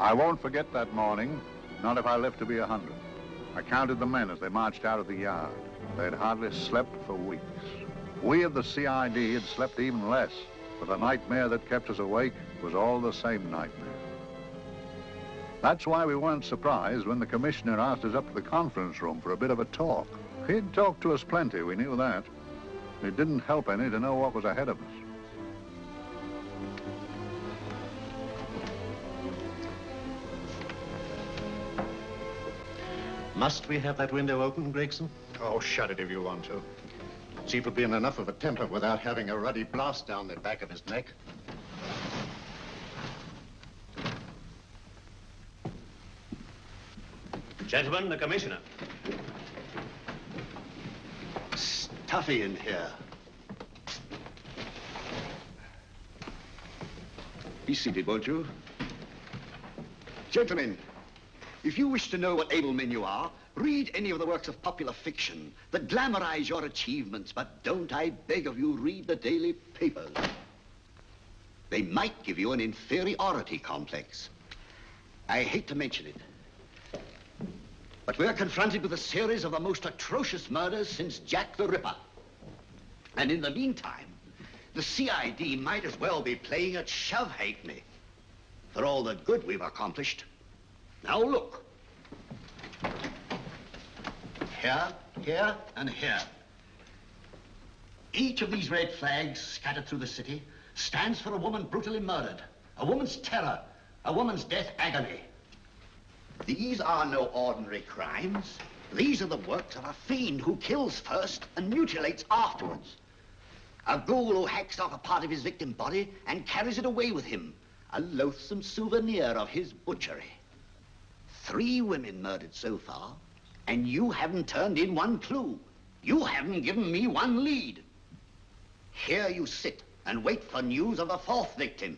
I won't forget that morning, not if I live to be 100. I counted the men as they marched out of the yard. They had hardly slept for weeks. We of the CID had slept even less, but the nightmare that kept us awake was all the same nightmare. That's why we weren't surprised when the commissioner asked us up to the conference room for a bit of a talk. He'd talked to us plenty, we knew that. It didn't help any to know what was ahead of us. Must we have that window open, Gregson? Oh, shut it if you want to. Chief will be in enough of a temper without having a ruddy blast down the back of his neck. Gentlemen, the commissioner. Stuffy in here. Be seated, won't you? Gentlemen, if you wish to know what able men you are, read any of the works of popular fiction that glamorize your achievements, but don't, I beg of you, read the daily papers. They might give you an inferiority complex. I hate to mention it, but we're confronted with a series of the most atrocious murders since Jack the Ripper. And in the meantime, the CID might as well be playing at shove halfpenny for all the good we've accomplished. Now look. Here, here, and here. Each of these red flags scattered through the city stands for a woman brutally murdered, a woman's terror, a woman's death agony. These are no ordinary crimes. These are the works of a fiend who kills first and mutilates afterwards. A ghoul who hacks off a part of his victim body and carries it away with him, a loathsome souvenir of his butchery. 3 women murdered so far, and you haven't turned in one clue. You haven't given me one lead. Here you sit and wait for news of the 4th victim,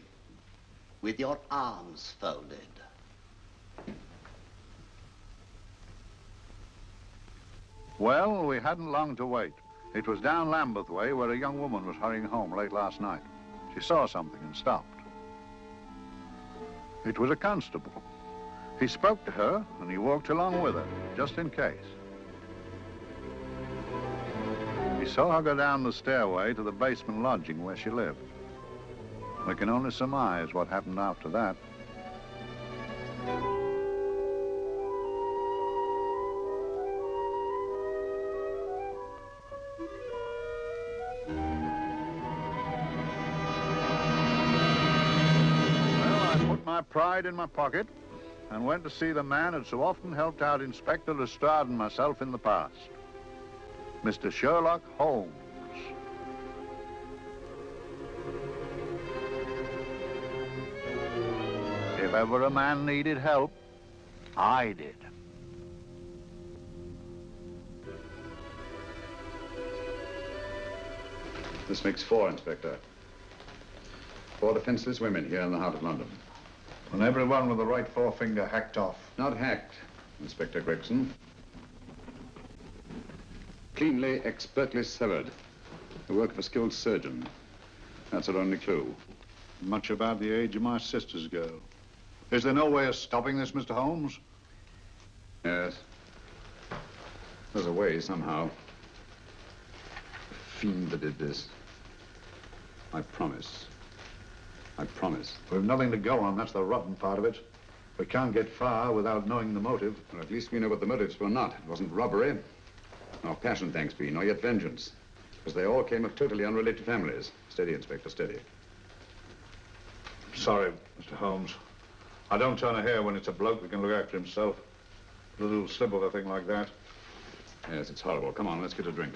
with your arms folded. Well, we hadn't long to wait. It was down Lambeth Way where a young woman was hurrying home late last night. She saw something and stopped. It was a constable. He spoke to her and he walked along with her, just in case. He saw her go down the stairway to the basement lodging where she lived. We can only surmise what happened after that. My pride in my pocket and went to see the man who'd so often helped out Inspector Lestrade and myself in the past, Mr. Sherlock Holmes. If ever a man needed help, I did. This makes 4, Inspector. 4 defenseless women here in the heart of London. And everyone with the right forefinger hacked off. Not hacked, Inspector Gregson. Cleanly, expertly severed. The work of a skilled surgeon. That's our only clue. Much about the age of my sister's girl. Is there no way of stopping this, Mr. Holmes? Yes. There's a way, somehow. The fiend that did this. I promise. I promise. We've nothing to go on. That's the rotten part of it. We can't get far without knowing the motive. Well, at least we know what the motives were not. It wasn't robbery, nor passion, thanks be, nor yet vengeance. Because they all came of totally unrelated families. Steady, Inspector, steady. Sorry, Mr. Holmes. I don't turn a hair when it's a bloke that can look after himself. A little slip of a thing like that. Yes, it's horrible. Come on, let's get a drink.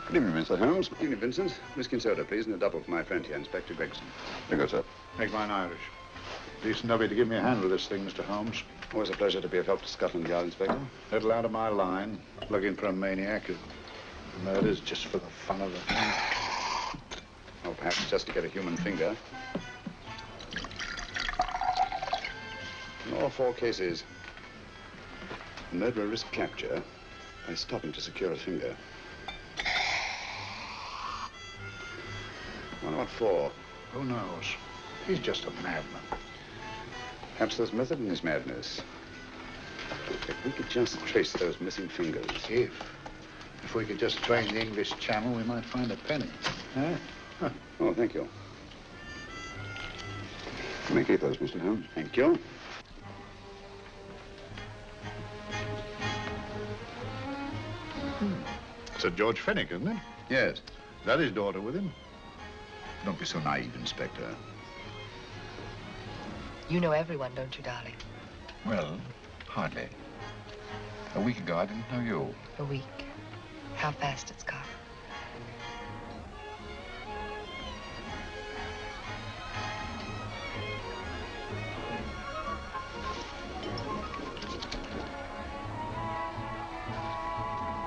Good evening, Mr. Holmes. Good evening, Vincent. Whiskey and soda, please, and a double for my friend here, Inspector Gregson. Very good, sir. Make mine Irish. Decent of you to give me a hand with this thing, Mr. Holmes. Always a pleasure to be of help to Scotland Yard, Inspector. Little out of my line, looking for a maniac who murders just for the fun of the thing. Perhaps just to get a human finger. In all 4 cases, the murderer risked capture by stopping to secure a finger. Wonder what for? Who knows? He's just a madman. Perhaps there's method in his madness. If we could just trace those missing fingers. If we could just train the English Channel, we might find a penny. Huh? Oh, thank you. You may keep those, Mr. Holmes. Thank you. Sir George Fenwick, isn't it? Yes. Is that his daughter with him? Don't be so naive, Inspector. You know everyone, don't you, darling? Well, hardly. A week ago, I didn't know you. A week. How fast it's gone.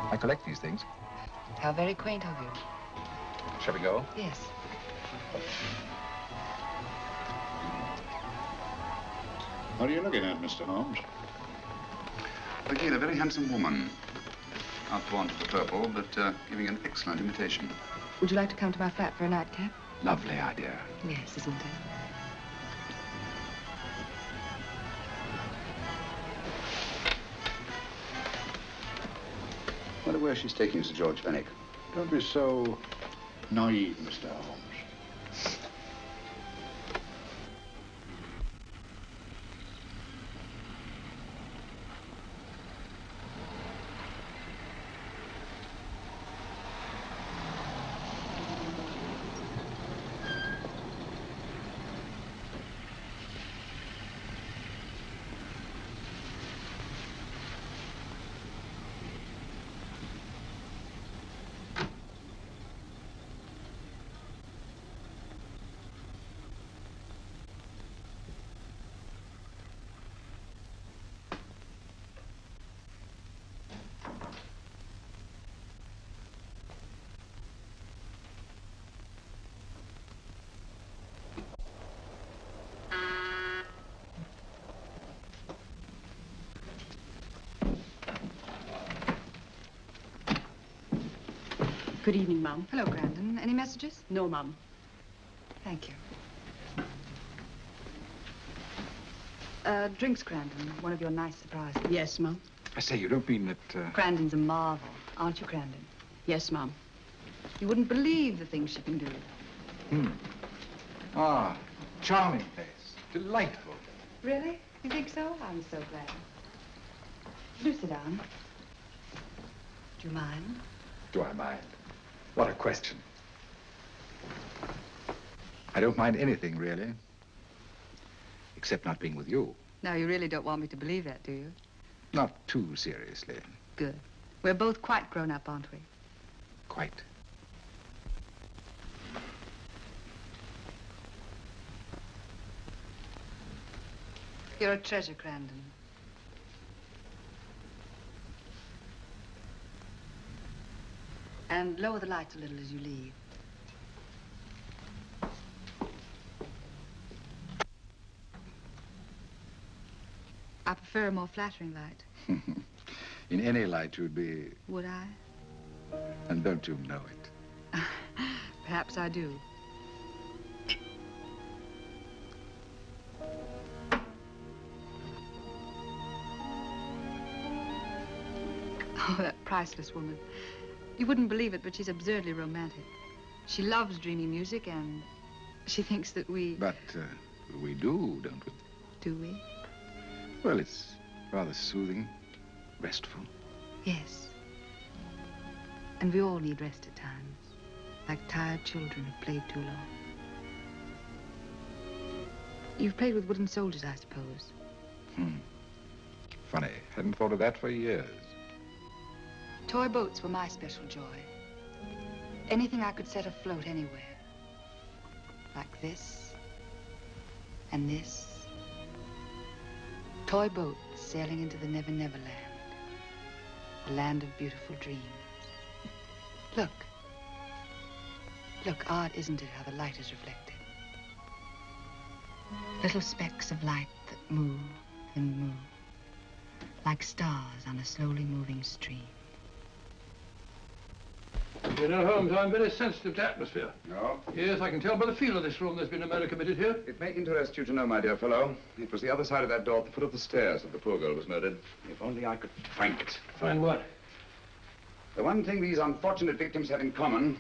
I collect these things. How very quaint of you. Shall we go? Yes. What are you looking at, Mr. Holmes? Again, a very handsome woman. Not fond of the purple, but giving an excellent imitation. Would you like to come to my flat for a nightcap? Lovely idea. Yes, isn't it? Wonder where she's taking Sir George Fenwick. Don't be so naive, Mr. Holmes. Good evening, Mum. Hello, Grandon. Any messages? No, Mum. Thank you. Drinks, Grandon. One of your nice surprises. Yes, Mum. I say, you don't mean that, Grandon's a marvel, aren't you, Grandon? Yes, Mum. You wouldn't believe the things she can do. Ah, charming place. Delightful. Really? You think so? I'm so glad. Do sit down. Do you mind? Do I mind? What a question. I don't mind anything, really. Except not being with you. Now, you really don't want me to believe that, do you? Not too seriously. Good. We're both quite grown up, aren't we? Quite. You're a treasure, Grandon. And lower the lights a little as you leave. I prefer a more flattering light. In any light, you'd be... Would I? And don't you know it? Perhaps I do. Oh, that priceless woman. You wouldn't believe it, but she's absurdly romantic. She loves dreamy music, and she thinks that we... But we do, don't we? Do we? Well, it's rather soothing, restful. Yes. And we all need rest at times, like tired children who've played too long. You've played with wooden soldiers, I suppose. Funny. Hadn't thought of that for years. Toy boats were my special joy. Anything I could set afloat anywhere. Like this, and this. Toy boats sailing into the Never Never Land. A land of beautiful dreams. Look. Look, odd, isn't it, how the light is reflected? Little specks of light that move and move, like stars on a slowly moving stream. You know, Holmes, I'm very sensitive to atmosphere. No? Yes, I can tell by the feel of this room there's been a murder committed here. It may interest you to know, my dear fellow, it was the other side of that door at the foot of the stairs that the poor girl was murdered. If only I could find it. Find what? The one thing these unfortunate victims have in common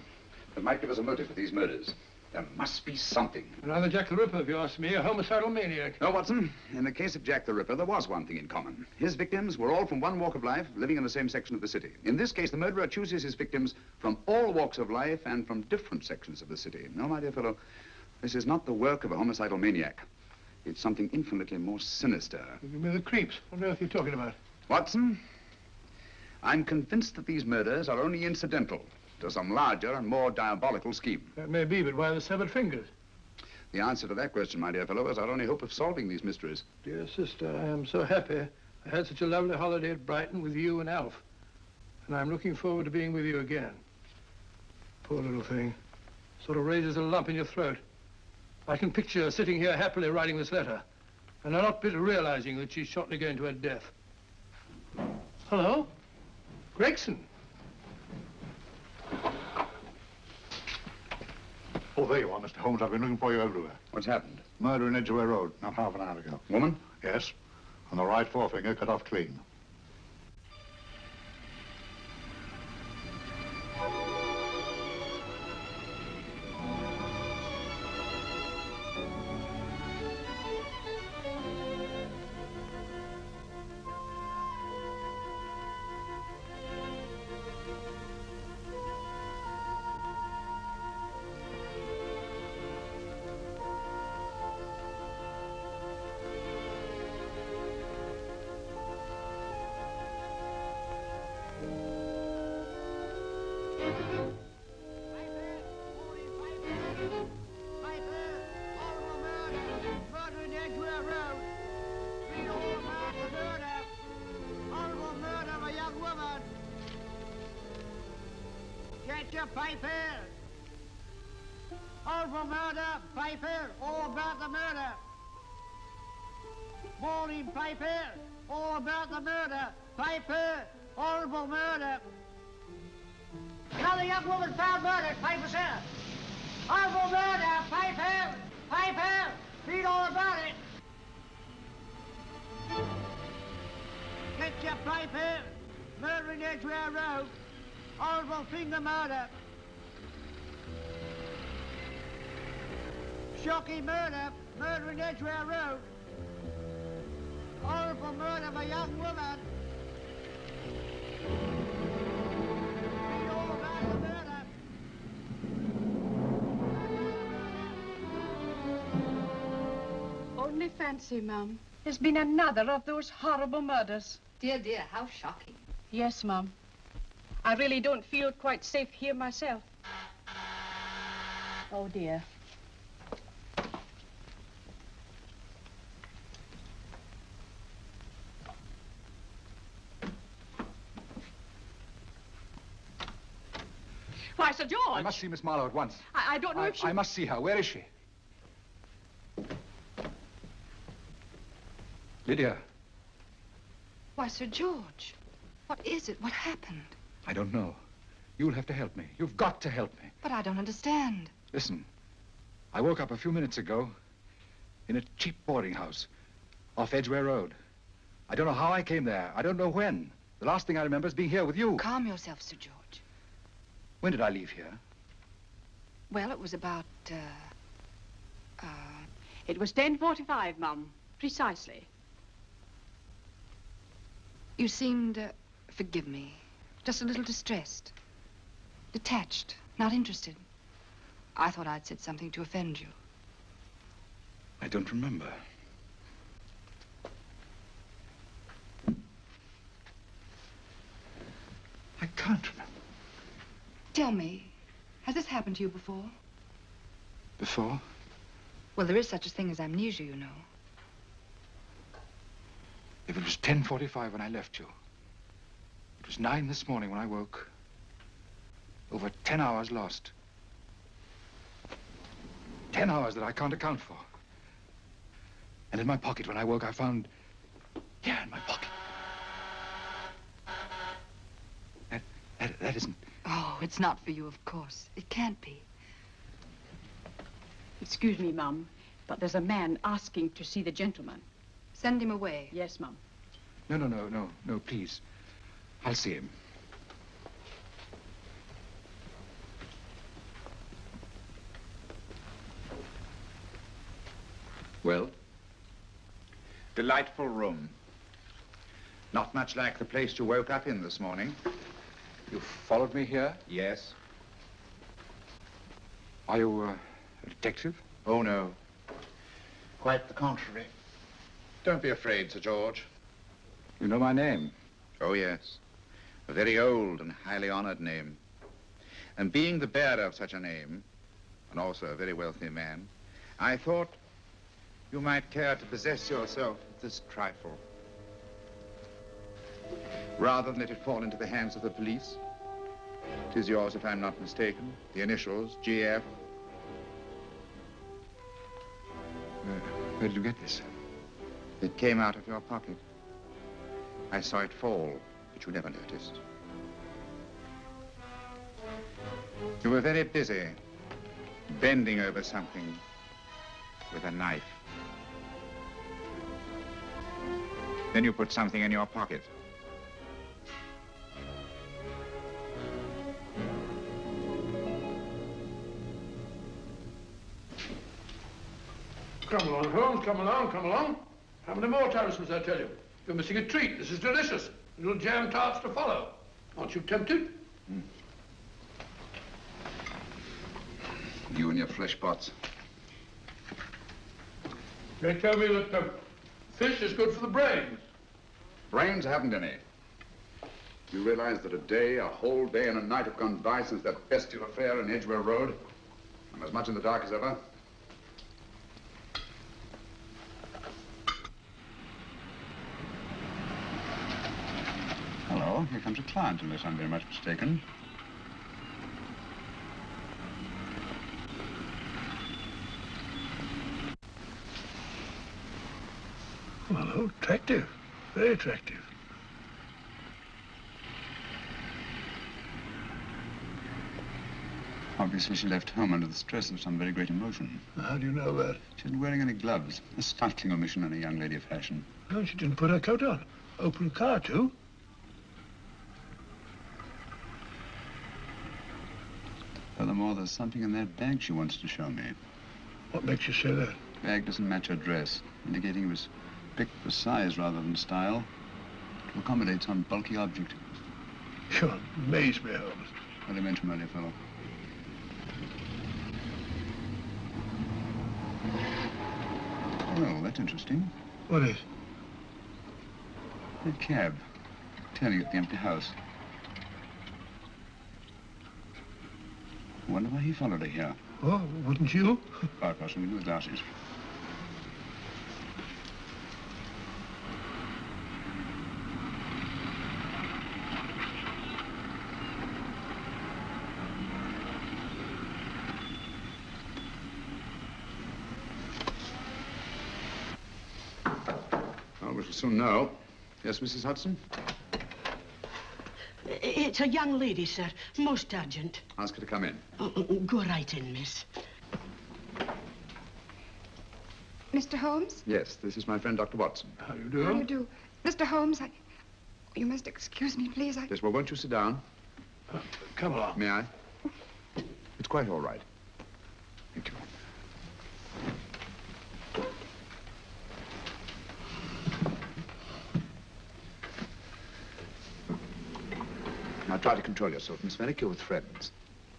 that might give us a motive for these murders. There must be something. Another Jack the Ripper, if you ask me, a homicidal maniac. No, Watson. In the case of Jack the Ripper, there was one thing in common. His victims were all from one walk of life, living in the same section of the city. In this case, the murderer chooses his victims from all walks of life and from different sections of the city. No, my dear fellow, this is not the work of a homicidal maniac. It's something infinitely more sinister. Give me the creeps. What on earth are you talking about? Watson, I'm convinced that these murders are only incidental to some larger and more diabolical scheme. That may be, but why the severed fingers? The answer to that question, my dear fellow, is our only hope of solving these mysteries. Dear sister, I am so happy. I had such a lovely holiday at Brighton with you and Alf. And I'm looking forward to being with you again. Poor little thing. Sort of raises a lump in your throat. I can picture her sitting here happily writing this letter. And I'm not bit realizing that she's shortly going to her death. Hello? Gregson. Oh, there you are, Mr. Holmes. I've been looking for you everywhere. What's happened? Murder in Edgware Road, not half an hour ago. Woman? Yes. And the right forefinger cut off clean. Piper! Horrible murder, Piper! All about the murder! Morning, Piper! All about the murder! Piper! Horrible murder! Another young woman found murdered, Piper, sir! Horrible murder, Piper! Piper! Read all about it! Get your Piper! Murder in Edgware Road! Horrible finger murder! Shocking murder! Murder in Edgware Road! Horrible murder of a young woman! Read all about the murder! Only fancy, Mum. There's been another of those horrible murders. Dear, dear, how shocking. Yes, Mum. I really don't feel quite safe here myself. Oh, dear. Why, Sir George! I must see Miss Marlowe at once. I don't know if she... I must see her. Where is she? Lydia. Why, Sir George, what is it? What happened? I don't know. You'll have to help me. You've got to help me. But I don't understand. Listen, I woke up a few minutes ago in a cheap boarding house off Edgware Road. I don't know how I came there. I don't know when. The last thing I remember is being here with you. Calm yourself, Sir George. When did I leave here? Well, it was about, It was 10:45, Mum. Precisely. You seemed, forgive me, just a little distressed. Detached, not interested. I thought I'd said something to offend you. I don't remember. I can't remember. Tell me, has this happened to you before? Before? Well, there is such a thing as amnesia, you know. If it was 10:45 when I left you, it was 9 this morning when I woke. Over 10 hours lost. 10 hours that I can't account for. And in my pocket, when I woke, I found... Yeah, in my pocket. That isn't... Oh, it's not for you, of course. It can't be. Excuse me, Mum, but there's a man asking to see the gentleman. Send him away. Yes, Mum. No, please. I'll see him. Well? Delightful room. Not much like the place you woke up in this morning. You followed me here? Yes. Are you a detective? Oh, no. Quite the contrary. Don't be afraid, Sir George. You know my name? Oh, yes. A very old and highly honored name. And being the bearer of such a name, and also a very wealthy man, I thought you might care to possess yourself of this trifle. Rather than let it fall into the hands of the police. It is yours, if I'm not mistaken. The initials, GF. Where did you get this? It came out of your pocket. I saw it fall, but you never noticed. You were very busy, bending over something with a knife. Then you put something in your pocket. Come along, Holmes, come along, come along. How many more times must I tell you? You're missing a treat. This is delicious. Little jam tarts to follow. Aren't you tempted? You and your flesh pots. They tell me that fish is good for the brains. Brains haven't any. You realize that a whole day and a night have gone by since that bestial affair in Edgware Road? I'm as much in the dark as ever. Hello, here comes a client, unless I'm very much mistaken. Well, attractive. Very attractive. Obviously, she left home under the stress of some very great emotion. How do you know that? She isn't wearing any gloves. A startling omission in a young lady of fashion. Oh, she didn't put her coat on. Open car, too. Furthermore, there's something in that bag she wants to show me. What makes you say that? The bag doesn't match her dress, indicating it was picked for size rather than style, to accommodate some bulky object. You amaze me, Holmes. What I meant, my dear fellow. Well, that's interesting. What is? That cab, turning at the empty house. I wonder why he followed her here. Oh, wouldn't you? Quite possibly with glasses. Well, we shall soon know. Yes, Mrs. Hudson? It's a young lady, sir. Most urgent. Ask her to come in. Go right in, miss. Mr. Holmes? Yes, this is my friend, Dr. Watson. How do you do? How do you do? Mr. Holmes, you must excuse me, please. Yes, well, won't you sit down? Come along. May I? It's quite all right. Thank you. Now, try to control yourself, Miss Merrick. You're with friends.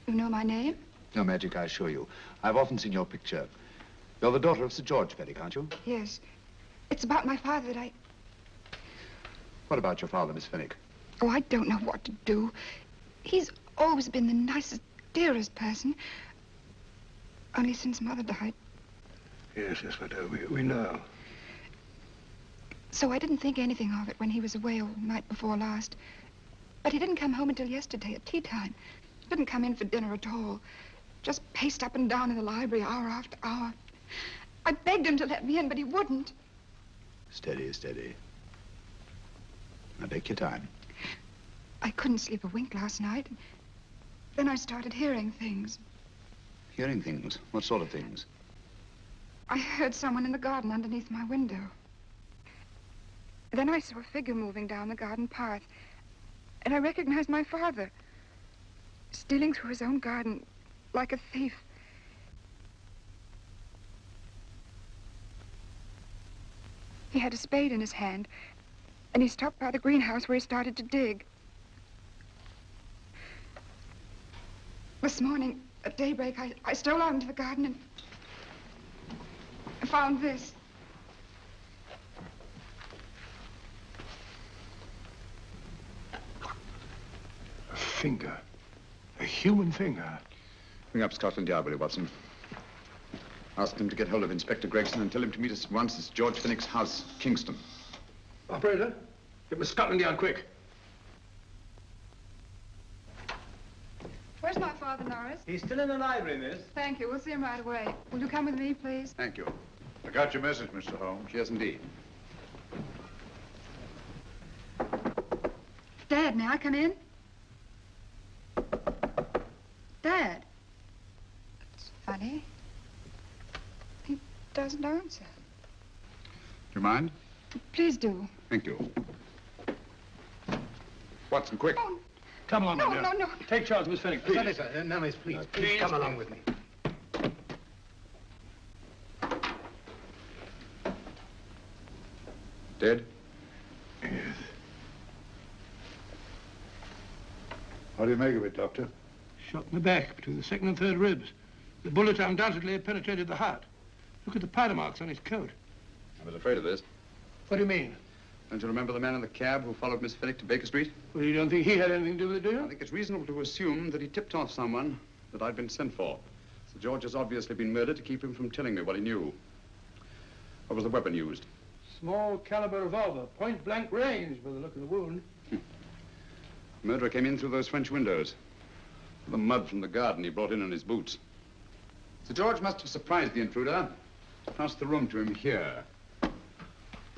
You know my name? No magic, I assure you. I've often seen your picture. You're the daughter of Sir George Merrick, aren't you? Yes. It's about my father that I... What about your father, Miss Fenwick? Oh, I don't know what to do. He's always been the nicest, dearest person. Only since Mother died. Yes, we do. We know. So I didn't think anything of it when he was away all night before last. But he didn't come home until yesterday at tea time. Didn't come in for dinner at all. Just paced up and down in the library hour after hour. I begged him to let me in, but he wouldn't. Steady, steady. Now take your time. I couldn't sleep a wink last night. Then I started hearing things. Hearing things? What sort of things? I heard someone in the garden underneath my window. Then I saw a figure moving down the garden path. And I recognized my father, stealing through his own garden like a thief. He had a spade in his hand, and he stopped by the greenhouse where he started to dig. This morning, at daybreak, I stole out into the garden and I found this. A finger. A human finger. Bring up Scotland Yard, will you, Watson? Ask them to get hold of Inspector Gregson and tell him to meet us at once at George Finnick's house, Kingston. Operator, get me Scotland Yard quick. Where's my father, Norris? He's still in the library, miss. Thank you. We'll see him right away. Will you come with me, please? Thank you. I got your message, Mr. Holmes. Yes, indeed. Dad, may I come in? Dad. It's funny. He doesn't answer. Do you mind? Please do. Thank you. Watson, quick. Oh, Come along, no, my dear. no, no. Take charge, Miss Finnick, please. Sorry, sir. No, miss, please. Please come along with me. Dead? Yes. What do you make of it, Doctor? Shot in the back, between the second and third ribs. The bullet undoubtedly had penetrated the heart. Look at the powder marks on his coat. I was afraid of this. What do you mean? Don't you remember the man in the cab who followed Miss Finnick to Baker Street? Well, you don't think he had anything to do with it, do I you? think it's reasonable to assume that he tipped off someone that I'd been sent for. Sir George has obviously been murdered to keep him from telling me what he knew. What was the weapon used? Small caliber revolver, point blank range by the look of the wound. The murderer came in through those French windows. The mud from the garden he brought in on his boots. Sir George must have surprised the intruder. Passed the room to him here.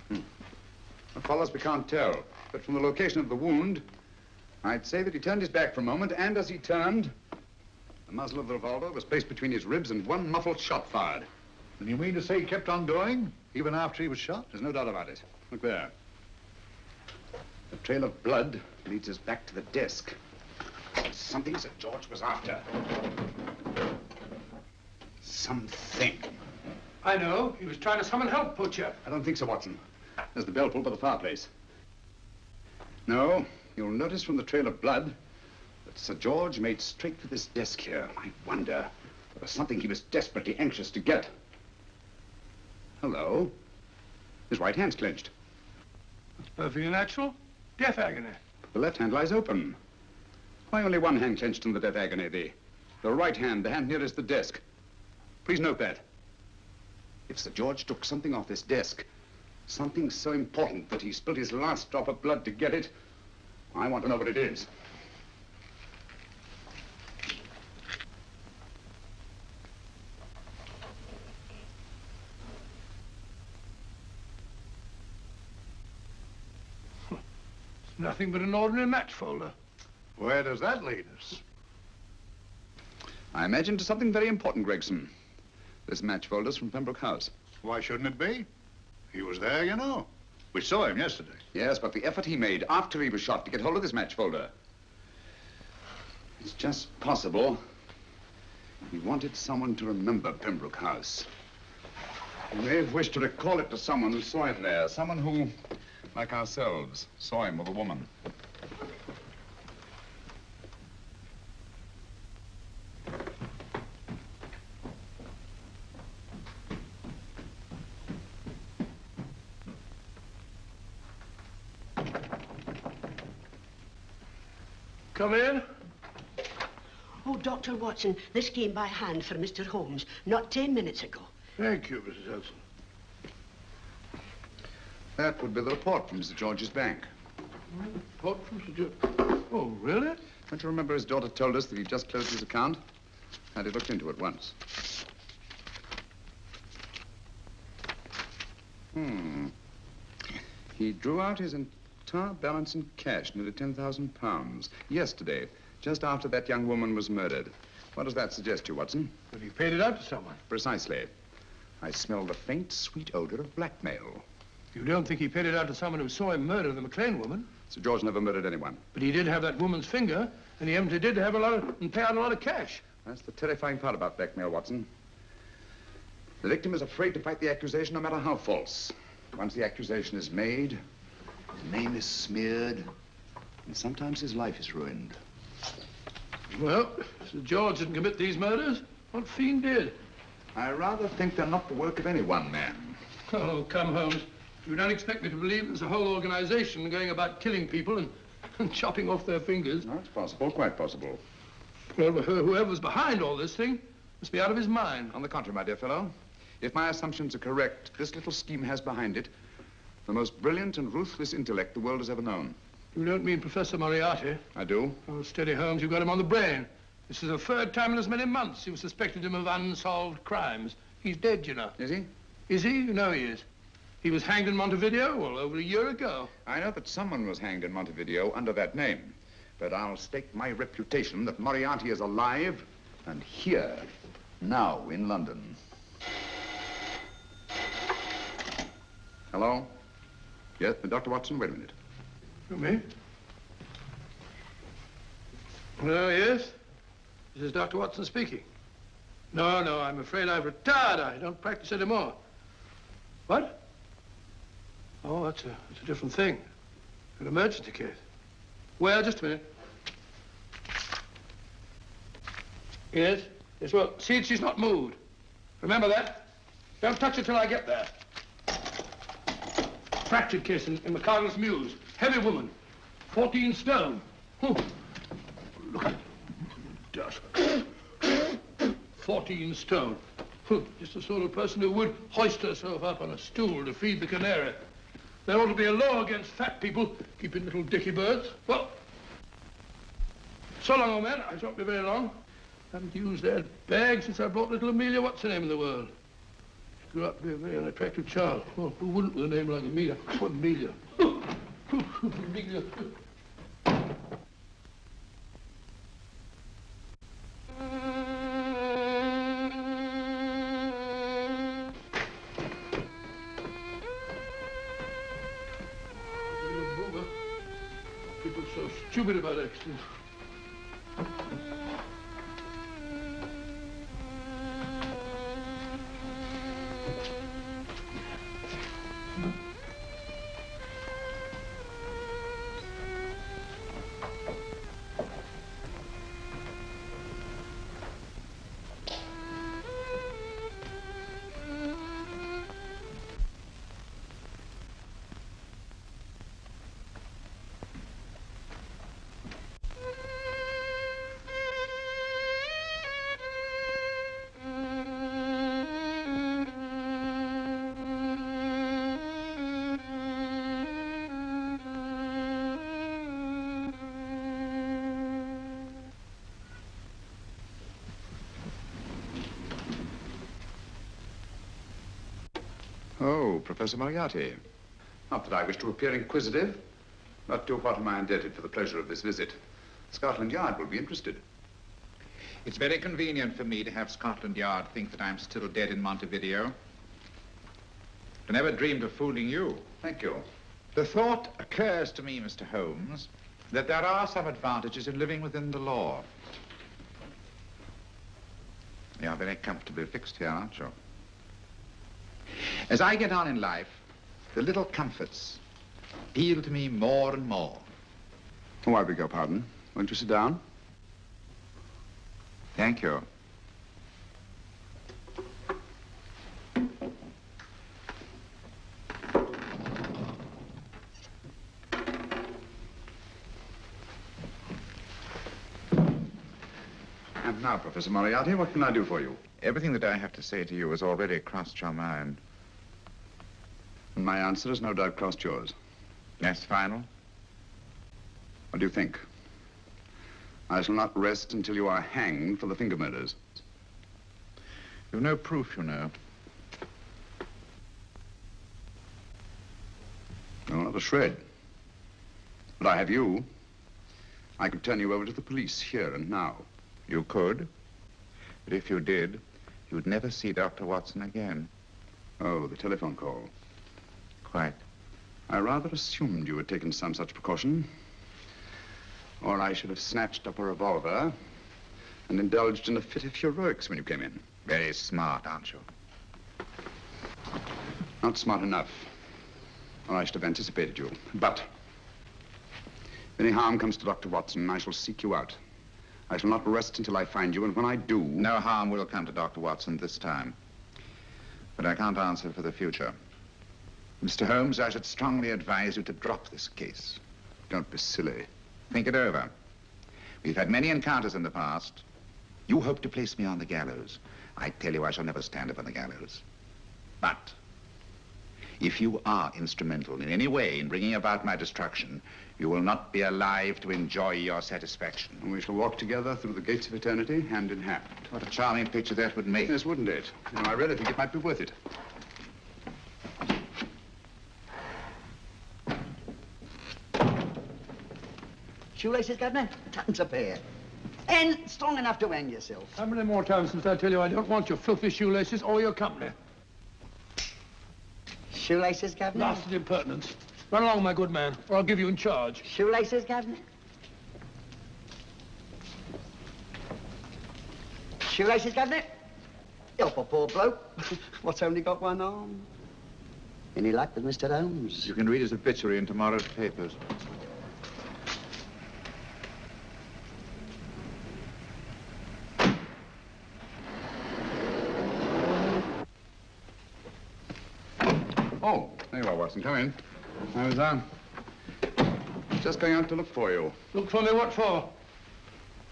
What follows, we can't tell. But from the location of the wound, I'd say that he turned his back for a moment, and as he turned, the muzzle of the revolver was placed between his ribs and one muffled shot fired. And you mean to say he kept on going, even after he was shot? There's no doubt about it. Look there. The trail of blood leads us back to the desk. Something Sir George was after. Something. I know. He was trying to summon help, Poacher. I don't think so, Watson. There's the bell pulled by the fireplace. No, you'll notice from the trail of blood that Sir George made straight for this desk here. I wonder, there was something he was desperately anxious to get. Hello. His right hand's clenched. That's perfectly natural. Death agony. The left hand lies open. Why only one hand clenched in the death agony? The right hand, the hand nearest the desk. Please note that. If Sir George took something off this desk, something so important that he spilled his last drop of blood to get it, I want to know what it is. It's nothing but an ordinary match folder. Where does that lead us? I imagine to something very important, Gregson. This match folder's from Pembroke House. Why shouldn't it be? He was there, you know. We saw him yesterday. Yes, but the effort he made after he was shot to get hold of this match folder. It's just possible he wanted someone to remember Pembroke House. He may have wished to recall it to someone who saw him there. Someone who, like ourselves, saw him with a woman. Come in. Oh, Dr. Watson, this came by hand for Mr. Holmes, not 10 minutes ago. Thank you, Mrs. Elson. That would be the report from Mr. George's bank. Report from Sir George. Oh, really? Don't you remember his daughter told us that he'd just closed his account? Had it looked into at once. He drew out his entire balance in cash, nearly £10,000, yesterday, just after that young woman was murdered. What does that suggest to you, Watson? But he paid it out to someone. Precisely. I smell the faint, sweet odor of blackmail. You don't think he paid it out to someone who saw him murder the McLean woman? Sir George never murdered anyone. But he did have that woman's finger, and he evidently did have and pay out a lot of cash. That's the terrifying part about blackmail, Watson. The victim is afraid to fight the accusation, no matter how false. Once the accusation is made, his name is smeared, and sometimes his life is ruined. Well, Sir George didn't commit these murders. What fiend did? I rather think they're not the work of any one man. Oh, come, Holmes. You don't expect me to believe there's a whole organization going about killing people and chopping off their fingers. No, it's possible, quite possible. Well, whoever's behind all this thing must be out of his mind. On the contrary, my dear fellow, if my assumptions are correct, this little scheme has behind it the most brilliant and ruthless intellect the world has ever known. You don't mean Professor Moriarty? I do. Oh, steady, Holmes. You've got him on the brain. This is the third time in as many months you've suspected him of unsolved crimes. He's dead, you know. Is he? Is he? You know he is. He was hanged in Montevideo, well, over a year ago. I know that someone was hanged in Montevideo under that name. But I'll stake my reputation that Moriarty is alive and here, now, in London. Hello? Yes, Dr. Watson, wait a minute. You me? Oh, yes? This is Dr. Watson speaking. No, I'm afraid I've retired. I don't practice anymore. What? Oh, that's a different thing. An emergency case. Well, just a minute. Yes? Yes, well, see, she's not moved. Remember that? Don't touch her till I get there. Fractured case in McCardle's Mews. Heavy woman. 14 stone. Oh. Look at dust. 14 stone. Just the sort of person who would hoist herself up on a stool to feed the canary. There ought to be a law against fat people keeping little dicky birds. Well, so long, old man. I shan't be very long. Haven't used that bag since I brought little Amelia. What's her name in the world? She grew up to be a very unattractive child. Well, who wouldn't with a name like Amelia? Oh, Amelia. Amelia. People so stupid about accidents. Oh, Professor Moriarty. Not that I wish to appear inquisitive, but to what am I indebted for the pleasure of this visit? Scotland Yard will be interested. It's very convenient for me to have Scotland Yard think that I'm still dead in Montevideo. I never dreamed of fooling you. Thank you. The thought occurs to me, Mr. Holmes, that there are some advantages in living within the law. You're very comfortably fixed here, aren't you? As I get on in life, the little comforts appeal to me more and more. Oh, I beg your pardon. Won't you sit down? Thank you. And now, Professor Moriarty, what can I do for you? Everything that I have to say to you has already crossed your mind. And my answer has no doubt crossed yours. That's final? What do you think? I shall not rest until you are hanged for the finger murders. You've no proof, you know. No, not a shred. But I have you. I could turn you over to the police here and now. You could. But if you did, you'd never see Dr. Watson again. Oh, the telephone call. Quite. I rather assumed you had taken some such precaution. Or I should have snatched up a revolver and indulged in a fit of heroics when you came in. Very smart, aren't you? Not smart enough. Or I should have anticipated you. But if any harm comes to Dr. Watson, I shall seek you out. I shall not rest until I find you, and when I do... No harm will come to Dr. Watson this time. But I can't answer for the future. Mr. Holmes, I should strongly advise you to drop this case. Don't be silly. Think it over. We've had many encounters in the past. You hope to place me on the gallows. I tell you, I shall never stand upon the gallows. But if you are instrumental in any way in bringing about my destruction, you will not be alive to enjoy your satisfaction. And we shall walk together through the gates of eternity, hand in hand. What a charming picture that would make. Yes, wouldn't it? You know, I really think it might be worth it. Shoelaces, Governor? Tons a pair. And strong enough to hang yourself. How many more times must I tell you I don't want your filthy shoelaces or your company? Shoelaces, Governor? Blasted impertinence. Run along, my good man, or I'll give you in charge. Shoelaces, Governor? Shoelaces, Governor? Help a poor bloke. What's only got one arm? Any luck with Mr. Holmes? You can read his obituary in tomorrow's papers. Oh, there you are, Watson. Come in. I was, just going out to look for you. Look for me what for?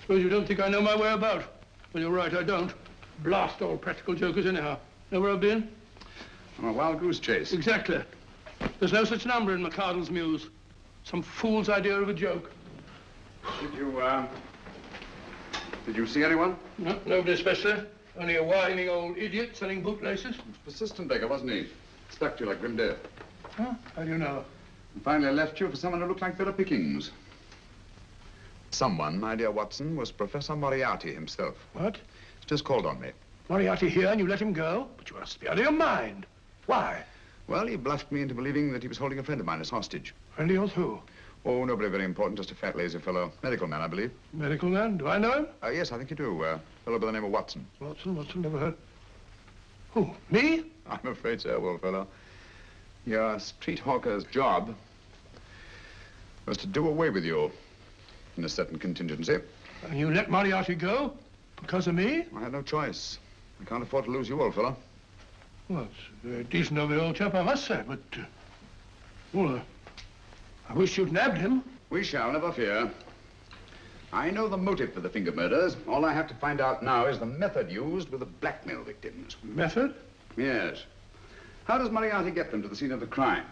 Suppose you don't think I know my way about. Well, you're right, I don't. Blast all practical jokers anyhow. Know where I've been? On a wild goose chase. Exactly. There's no such number in McCardle's Muse. Some fool's idea of a joke. Did you see anyone? No, nobody especially. Only a whining old idiot selling bootlaces. Persistent beggar, wasn't he? Stuck to you like grim death. Huh? How do you know? And finally left you for someone who looked like Philip Pickings. Someone, my dear Watson, was Professor Moriarty himself. What? He's just called on me. Moriarty here and you let him go? But you must be out of your mind. Why? Well, he bluffed me into believing that he was holding a friend of mine as hostage. Friend of yours who? Oh, nobody very important, just a fat, lazy fellow. Medical man, I believe. Medical man? Do I know him? Yes, I think you do. Fellow by the name of Watson. Watson, never heard. Who, me? I'm afraid so, old fellow. Your street hawker's job was to do away with you in a certain contingency. And you let Moriarty go? Because of me? I had no choice. I can't afford to lose you, old fellow. Well, it's very decent of the old chap, I must say, but... I wish you'd nabbed him. We shall, never fear. I know the motive for the finger murders. All I have to find out now is the method used with the blackmail victims. Method? Yes. How does Moriarty get them to the scene of the crime?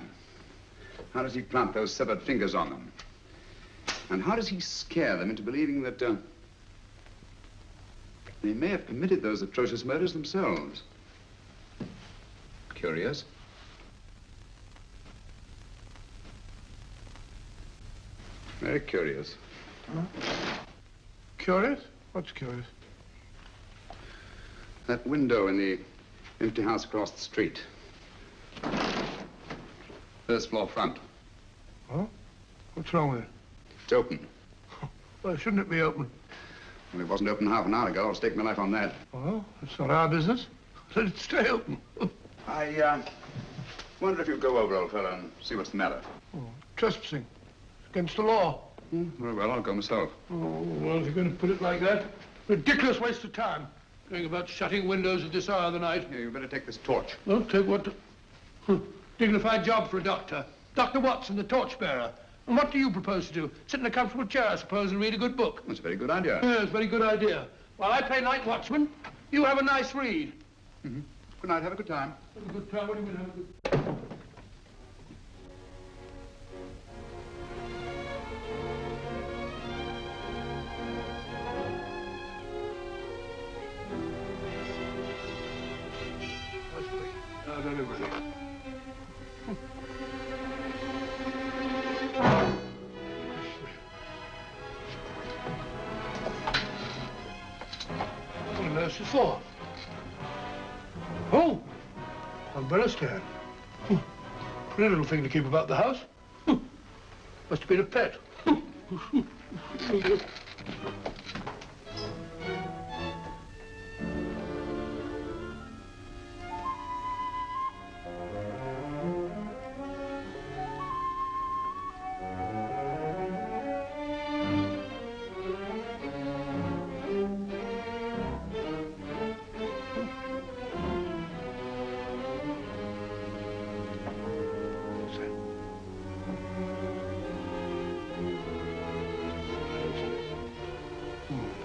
How does he plant those severed fingers on them? And how does he scare them into believing that they may have committed those atrocious murders themselves? Curious. Very curious. Huh? Curious? What's curious? That window in the empty house across the street. First floor front. Huh? What's wrong with it? It's open. Why shouldn't it be open? Well, it wasn't open half an hour ago. I'll stake my life on that. Well, it's not our business. Let it stay open. I wonder if you'd go over, old fellow, and see what's the matter. Oh, trespassing. It's against the law. Very well, I'll go myself. Oh, well, if you're going to put it like that, ridiculous waste of time. Going about shutting windows at this hour of the night. Yeah, you better take this torch. Well, take what? Dignified job for a doctor. Dr. Watson, the torchbearer. And what do you propose to do? Sit in a comfortable chair, I suppose, and read a good book? That's a very good idea. Yes, very good idea. While I play night watchman, you have a nice read. Mm-hmm. Good night. Have a good time. Have a good time? What do you mean, have a good time? everything. What on earth is this for? Oh, umbrella stand. Pretty little thing to keep about the house. Must have been a pet.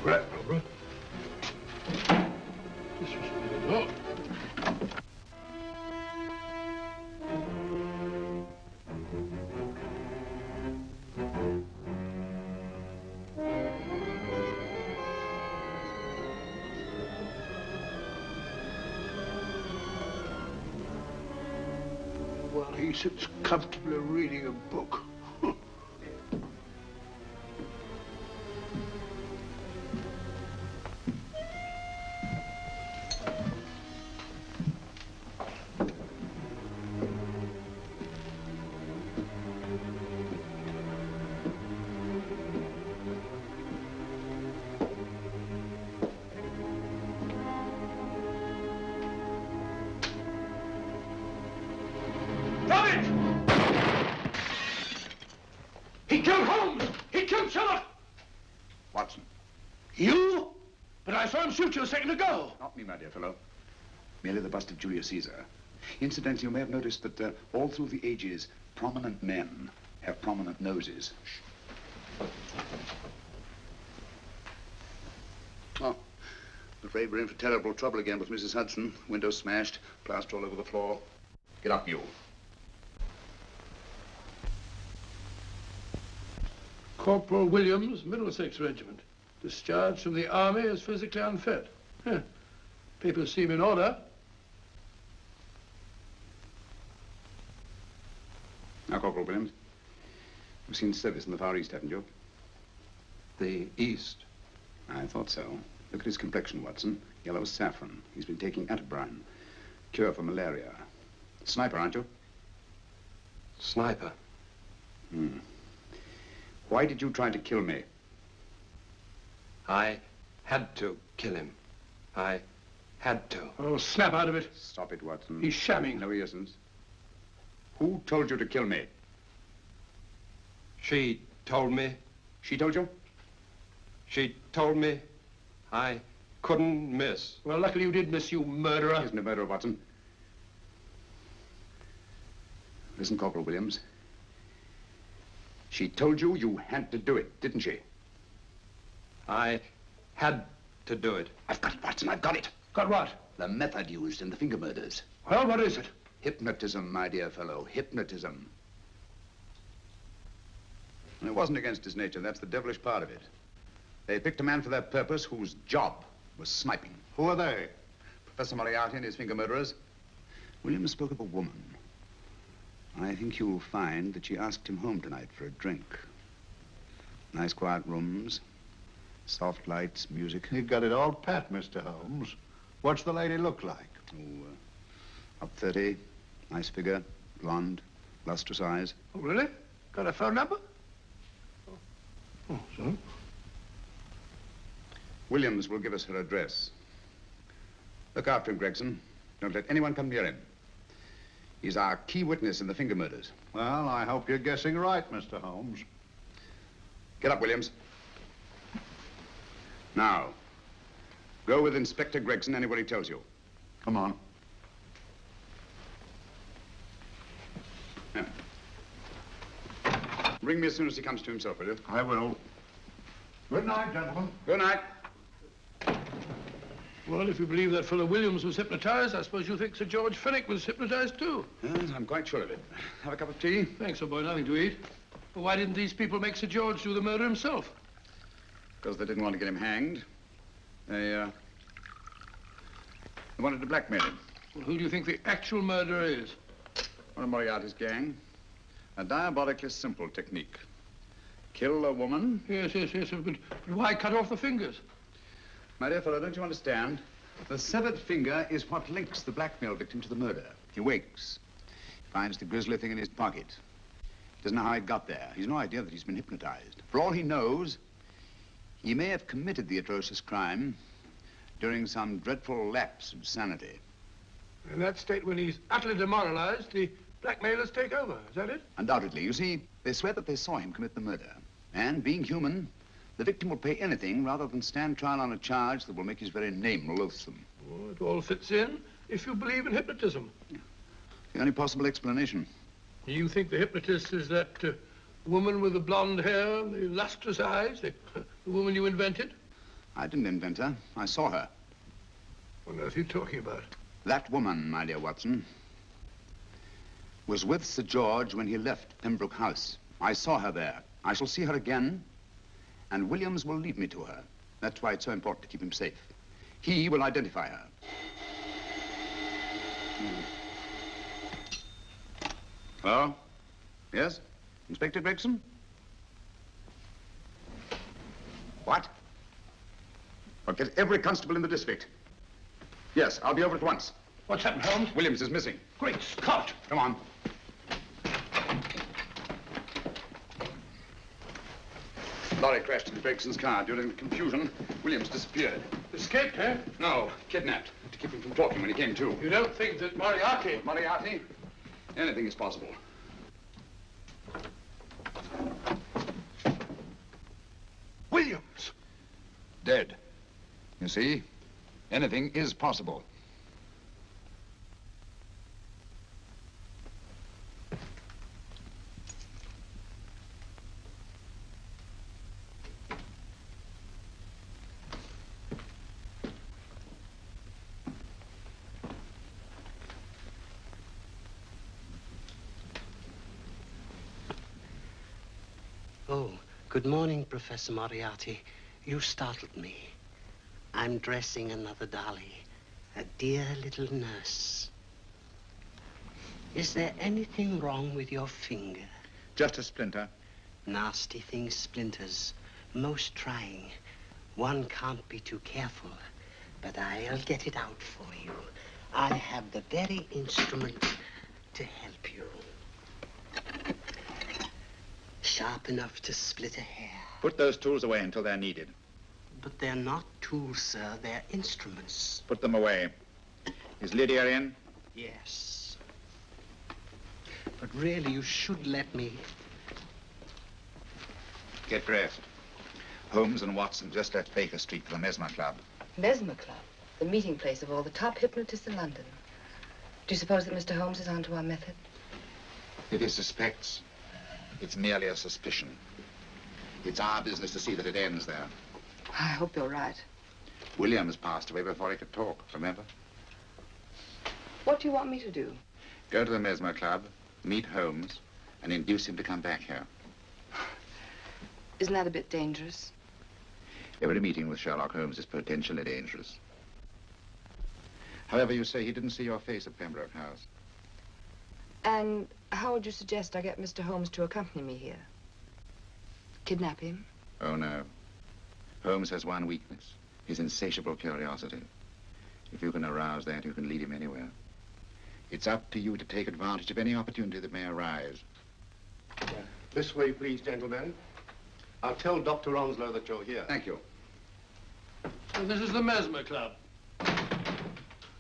Right, Barbara. This was the door. While he sits comfortably reading a book. He killed Holmes! He killed Sherlock! Watson. You? But I saw him shoot you a second ago. Not me, my dear fellow. Merely the bust of Julius Caesar. Incidentally, you may have noticed that all through the ages, prominent men have prominent noses. Oh, I'm afraid we're in for terrible trouble again with Mrs. Hudson. Windows smashed, plaster all over the floor. Get up, you. Corporal Williams, Middlesex Regiment. Discharged from the army as physically unfit. Papers seem in order. Now, Corporal Williams, you've seen service in the Far East, haven't you? The East? I thought so. Look at his complexion, Watson. Yellow as saffron. He's been taking adversary. Cure for malaria. Sniper, aren't you? Sniper? Why did you try to kill me? I had to kill him. I had to. Oh, snap out of it. Stop it, Watson. He's shamming. No, he isn't. Who told you to kill me? She told me. She told you? She told me I couldn't miss. Well, luckily you did miss, you murderer. He isn't a murderer, Watson. Listen, Corporal Williams. She told you you had to do it, didn't she? I had to do it. I've got it, Watson, I've got it. Got what? The method used in the finger murders. Well, what is it? Hypnotism, my dear fellow, hypnotism. And it wasn't against his nature, that's the devilish part of it. They picked a man for their purpose whose job was sniping. Who are they? Professor Moriarty and his finger murderers. Williams spoke of a woman. I think you'll find that she asked him home tonight for a drink. Nice quiet rooms, soft lights, music. You've got it all pat, Mr. Holmes. What's the lady look like? Oh, up 30, nice figure, blonde, lustrous eyes. Oh, really? Got a phone number? Oh, so? Williams will give us her address. Look after him, Gregson. Don't let anyone come near him. He's our key witness in the finger murders. Well, I hope you're guessing right, Mr. Holmes. Get up, Williams. Now, go with Inspector Gregson anywhere he tells you. Come on. Yeah. Ring me as soon as he comes to himself, will you? I will. Good night, gentlemen. Good night. Well, if you believe that fellow Williams was hypnotized, I suppose you think Sir George Fenwick was hypnotized too. Yes, I'm quite sure of it. Have a cup of tea? Thanks, old boy. Nothing to eat. But why didn't these people make Sir George do the murder himself? Because they didn't want to get him hanged. They wanted to blackmail him. Well, who do you think the actual murderer is? One of Moriarty's gang. A diabolically simple technique. Kill a woman. Yes, but why cut off the fingers? My dear fellow, don't you understand? The severed finger is what links the blackmail victim to the murder. He wakes, finds the grisly thing in his pocket. He doesn't know how it got there. He's no idea that he's been hypnotized. For all he knows, he may have committed the atrocious crime during some dreadful lapse of sanity. In that state, when he's utterly demoralized, the blackmailers take over. Is that it? Undoubtedly. You see, they swear that they saw him commit the murder. And being human, the victim will pay anything rather than stand trial on a charge that will make his very name loathsome. Oh, it all fits in if you believe in hypnotism. Yeah. The only possible explanation. You think the hypnotist is that woman with the blonde hair and the lustrous eyes, the woman you invented? I didn't invent her. I saw her. What on earth are you talking about? That woman, my dear Watson, was with Sir George when he left Pembroke House. I saw her there. I shall see her again, and Williams will lead me to her. That's why it's so important to keep him safe. He will identify her. Hello? Yes? Inspector Gregson? What? I'll get every constable in the district. Yes, I'll be over at once. What's happened, Holmes? Williams is missing. Great Scott! Come on. Lorry crashed into Gregson's car. During the confusion, Williams disappeared. Escaped, eh? No, kidnapped. To keep him from talking when he came to. You don't think that Moriarty... Moriarty? Anything is possible. Williams! Dead. You see, anything is possible. Oh, good morning, Professor Moriarty. You startled me. I'm dressing another dolly, a dear little nurse. Is there anything wrong with your finger? Just a splinter. Nasty things, splinters. Most trying. One can't be too careful, but I'll get it out for you. I have the very instrument to help you. Sharp enough to split a hair. Put those tools away until they're needed. But they're not tools, sir. They're instruments. Put them away. Is Lydia in? Yes. But really, you should let me... Get dressed. Holmes and Watson just left Baker Street for the Mesmer Club. Mesmer Club? The meeting place of all the top hypnotists in London. Do you suppose that Mr. Holmes is onto our method? If he suspects, it's merely a suspicion. It's our business to see that it ends there. I hope you're right. Williams passed away before he could talk, remember? What do you want me to do? Go to the Mesmer Club, meet Holmes, and induce him to come back here. Isn't that a bit dangerous? Every meeting with Sherlock Holmes is potentially dangerous. However, you say he didn't see your face at Pembroke House. And how would you suggest I get Mr. Holmes to accompany me here? Kidnap him? Oh, no. Holmes has one weakness, his insatiable curiosity. If you can arouse that, you can lead him anywhere. It's up to you to take advantage of any opportunity that may arise. This way, please, gentlemen. I'll tell Dr. Onslow that you're here. Thank you. So this is the Mesmer Club.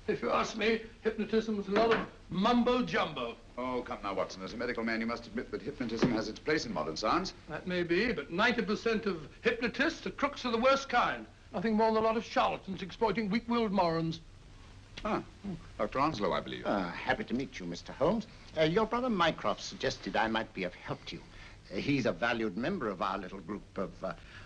If you ask me, hypnotism is a lot of mumbo-jumbo. Oh, come now, Watson. As a medical man, you must admit that hypnotism has its place in modern science. That may be, but 90% of hypnotists are crooks of the worst kind. Nothing more than a lot of charlatans exploiting weak-willed morons. Ah, Dr. Onslow, I believe. Happy to meet you, Mr. Holmes. Your brother Mycroft suggested I might be of help to you. He's a valued member of our little group of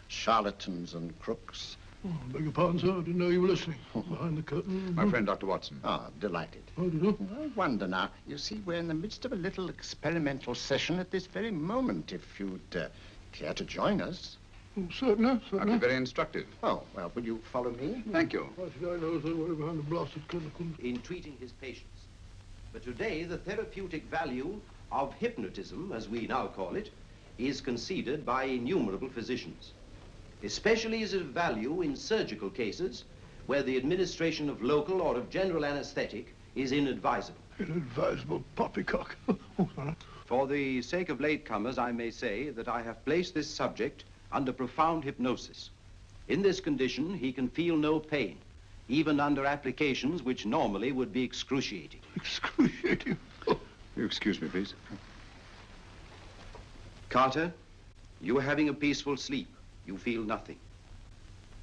charlatans and crooks. Oh, beg your pardon, sir. I didn't know you were listening. Behind the curtain. My friend, Dr. Watson. Oh, delighted. Oh, did you? I wonder now. You see, we're in the midst of a little experimental session at this very moment. If you'd care to join us. Certainly, certainly. That'd be very instructive. Oh, well, will you follow me? Thank you. Why should I know somebody behind the blasted clinical? In treating his patients. But today, the therapeutic value of hypnotism, as we now call it, is conceded by innumerable physicians. Especially is it of value in surgical cases where the administration of local or of general anesthetic is inadvisable. Inadvisable poppycock. For the sake of latecomers, I may say that I have placed this subject under profound hypnosis. In this condition, he can feel no pain, even under applications which normally would be excruciating. Excruciating? You excuse me, please. Carter, you are having a peaceful sleep. You feel nothing.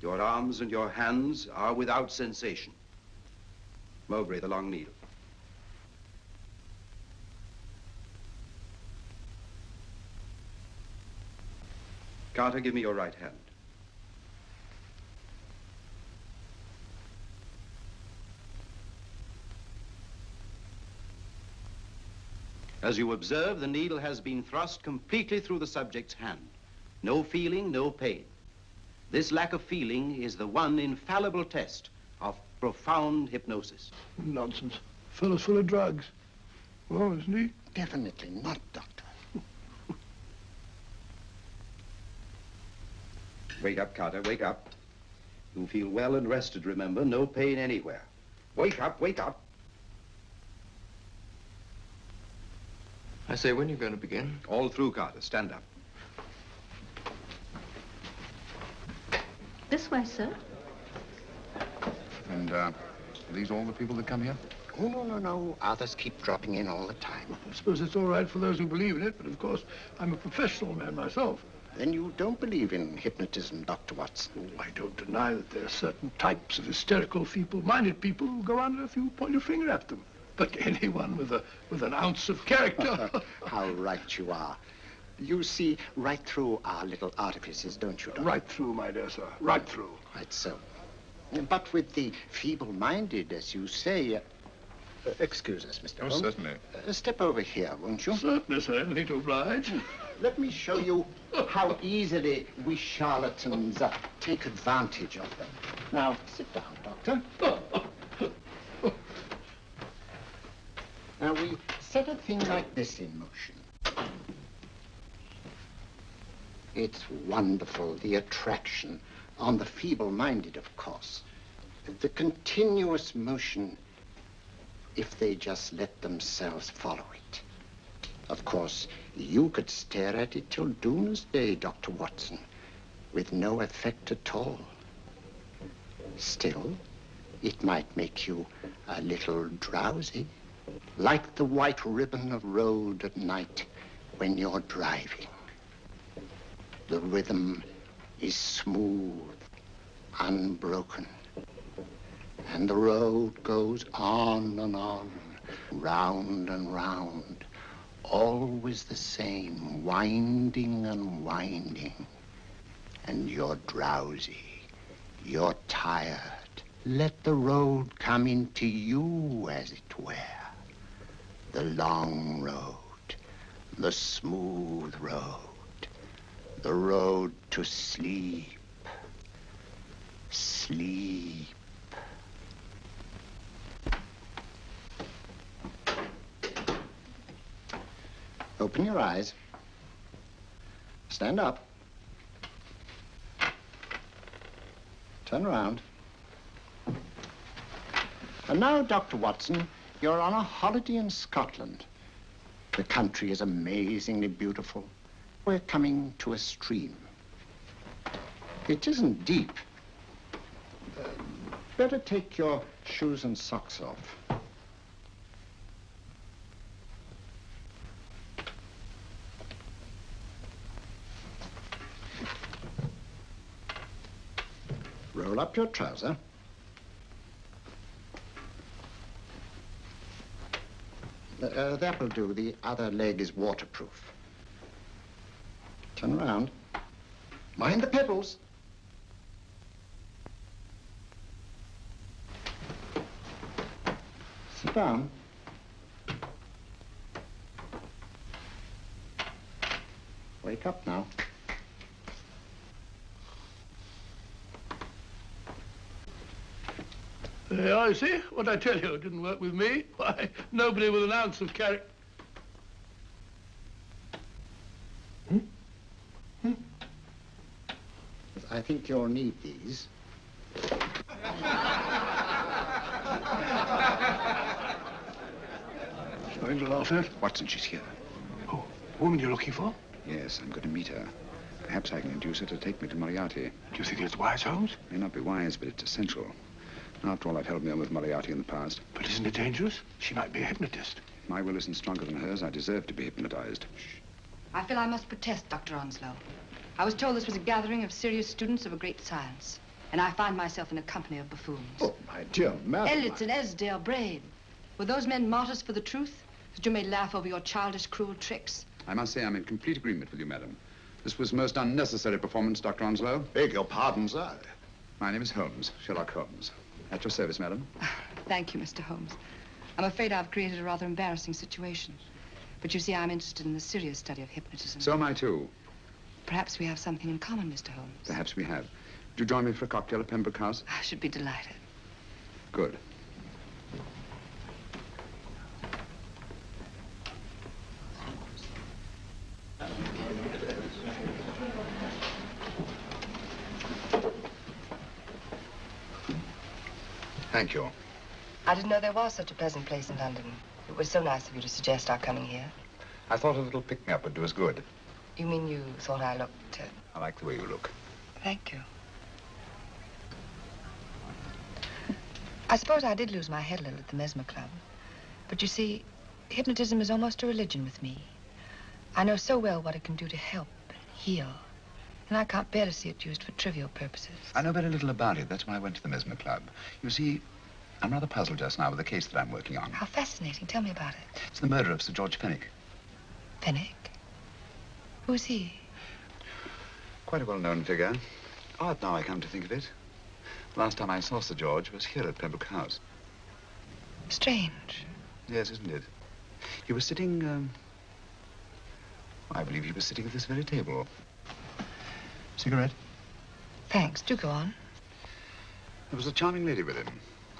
Your arms and your hands are without sensation. Mowbray, the long needle. Carter, give me your right hand. As you observe, the needle has been thrust completely through the subject's hand. No feeling, no pain. This lack of feeling is the one infallible test of profound hypnosis. Nonsense. Fellow's full of drugs. Well, isn't he? Definitely not, Doctor. Wake up, Carter, wake up. You feel well and rested, remember. No pain anywhere. Wake up, wake up. I say, when are you going to begin? All through, Carter. Stand up. This way, sir. And, are these all the people that come here? Oh, no. Others keep dropping in all the time. I suppose it's all right for those who believe in it, but of course, I'm a professional man myself. Then you don't believe in hypnotism, Dr. Watson? I don't deny that there are certain types of hysterical, feeble-minded people who go on if you point your finger at them. But anyone with an ounce of character... How right you are. You see right through our little artifices, don't you, Doctor? Right through, my dear sir. Right through. Right so. But with the feeble-minded, as you say... excuse us, Mr. Holmes. Certainly. Step over here, won't you? Certainly, sir. Anything to oblige. Let me show you how easily we charlatans take advantage of them. Now, sit down, Doctor. Now, we set a thing like this in motion. It's wonderful, the attraction on the feeble-minded, of course. The continuous motion, if they just let themselves follow it. Of course, you could stare at it till doomsday, Dr. Watson, with no effect at all. Still, it might make you a little drowsy, like the white ribbon of road at night when you're driving. The rhythm is smooth, unbroken, and the road goes on and on, round and round, always the same, winding and winding. And you're drowsy, you're tired. Let the road come into you, as it were. The long road, the smooth road, the road to sleep. Sleep. Open your eyes. Stand up. Turn around. And now, Dr. Watson, you're on a holiday in Scotland. The country is amazingly beautiful. We're coming to a stream. It isn't deep. Better take your shoes and socks off. Roll up your trouser. That will do. The other leg is waterproof. Turn around. Mind the pedals. Sit down. Wake up now. There, I see. What I tell you, it didn't work with me. Why, nobody with an ounce of character. I think you'll need these. Something to laugh at? Watson, she's here. Oh, the woman you're looking for? Yes, I'm going to meet her. Perhaps I can induce her to take me to Moriarty. Do you think it's wise, Holmes? May not be wise, but it's essential. After all, I've held me on with Moriarty in the past. But isn't it dangerous? She might be a hypnotist. If my will isn't stronger than hers, I deserve to be hypnotized. I feel I must protest, Dr. Onslow. I was told this was a gathering of serious students of a great science, and I find myself in a company of buffoons. Oh, my dear madam. Elliott's and Esdale Braid. Were those men martyrs for the truth? That you may laugh over your childish, cruel tricks? I must say I'm in complete agreement with you, madam. This was most unnecessary performance, Dr. Onslow. Beg your pardon, sir. My name is Holmes, Sherlock Holmes. At your service, madam. Thank you, Mr. Holmes. I'm afraid I've created a rather embarrassing situation. But you see, I'm interested in the serious study of hypnotism. So am I, too. Perhaps we have something in common, Mr. Holmes. Perhaps we have. Would you join me for a cocktail at Pembroke House? I should be delighted. Good. Thank you. I didn't know there was such a pleasant place in London. It was so nice of you to suggest our coming here. I thought a little pick-me-up would do us good. You mean you thought I looked... I like the way you look. Thank you. I suppose I did lose my head a little at the Mesmer Club. But you see, hypnotism is almost a religion with me. I know so well what it can do to help, heal. And I can't bear to see it used for trivial purposes. I know very little about it. That's why I went to the Mesmer Club. You see, I'm rather puzzled just now with the case that I'm working on. How fascinating. Tell me about it. It's the murder of Sir George Fenwick. Fenwick? Who's he? Quite a well-known figure. Odd now I come to think of it. Last time I saw Sir George was here at Pembroke House. Strange. Yes, isn't it? He was sitting, I believe he was sitting at this very table. Cigarette? Thanks. Do go on. There was a charming lady with him.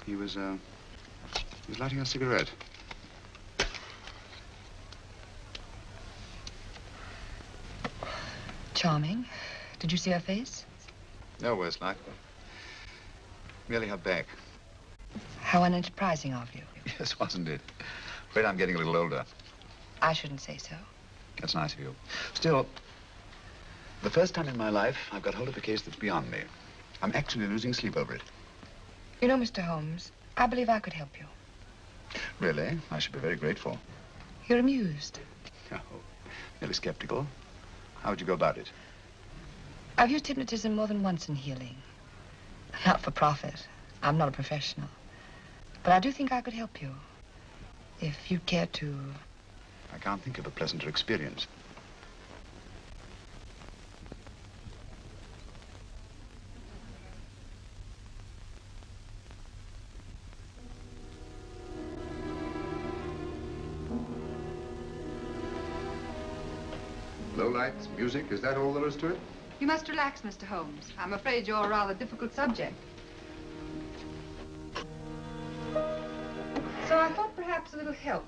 He was lighting a cigarette. Charming. Did you see her face? No, worse luck. Merely her back. How unenterprising of you. Yes, wasn't it? Afraid I'm getting a little older. I shouldn't say so. That's nice of you. Still, the first time in my life, I've got hold of a case that's beyond me. I'm actually losing sleep over it. You know, Mr. Holmes, I believe I could help you. Really? I should be very grateful. You're amused. Oh, merely skeptical. How would you go about it? I've used hypnotism more than once in healing. Not for profit. I'm not a professional. But I do think I could help you. If you'd care to... I can't think of a pleasanter experience. Low lights, music, is that all there is to it? You must relax, Mr. Holmes. I'm afraid you're a rather difficult subject. So I thought perhaps a little help.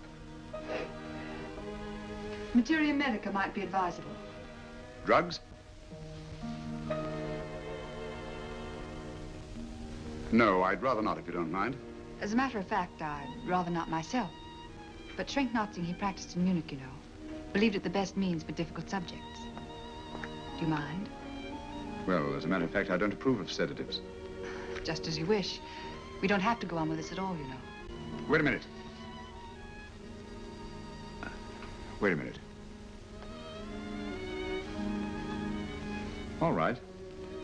Materia medica might be advisable. Drugs? No, I'd rather not, if you don't mind. As a matter of fact, I'd rather not myself. But Schrenk-Notzing he practiced in Munich, you know. Believed it the best means for difficult subjects. Do you mind? Well, as a matter of fact, I don't approve of sedatives. Just as you wish. We don't have to go on with this at all, you know. Wait a minute. Wait a minute. All right.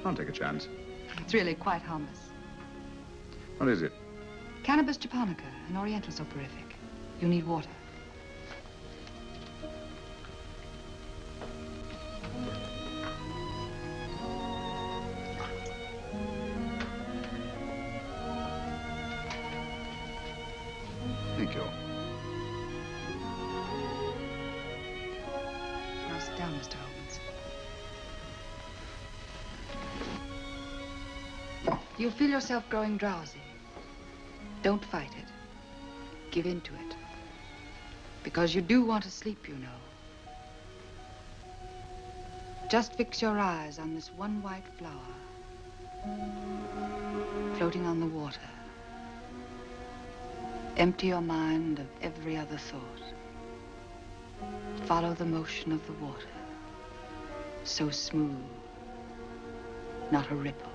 I'll take a chance. It's really quite harmless. What is it? Cannabis japonica, an oriental soporific. You need water. Thank you. Now sit down, Mr. Holmes. Do you feel yourself growing drowsy? Don't fight it. Give in to it. Because you do want to sleep, you know. Just fix your eyes on this one white flower floating on the water. Empty your mind of every other thought. Follow the motion of the water. So smooth, not a ripple.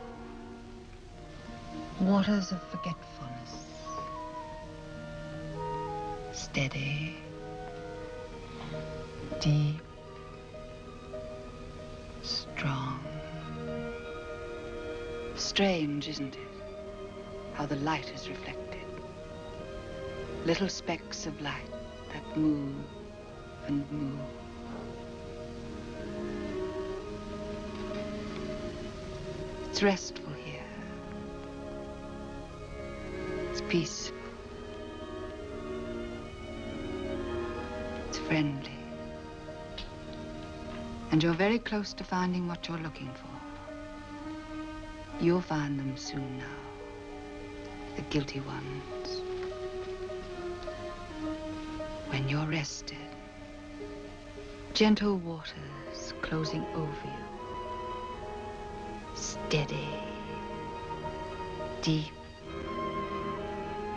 Waters of forgetfulness. Steady, deep, strong. Strange, isn't it? How the light is reflected. Little specks of light that move and move. It's restful here. It's peaceful. It's friendly. And you're very close to finding what you're looking for. You'll find them soon now. The guilty ones. When you're rested, gentle waters closing over you. Steady, deep,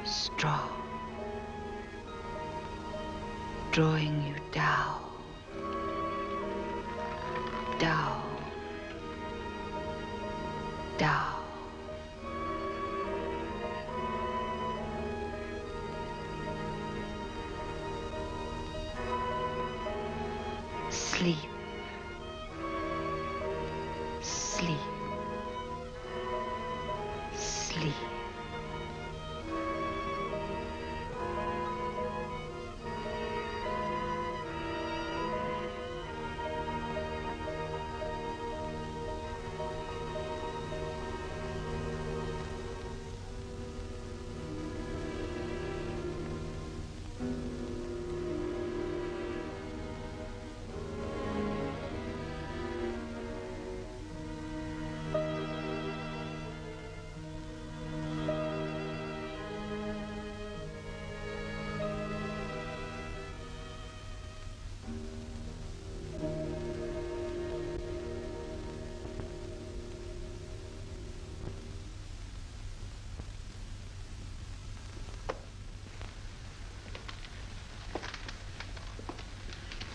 strong, drawing you down, down, down. Sleep. Sleep. Sleep.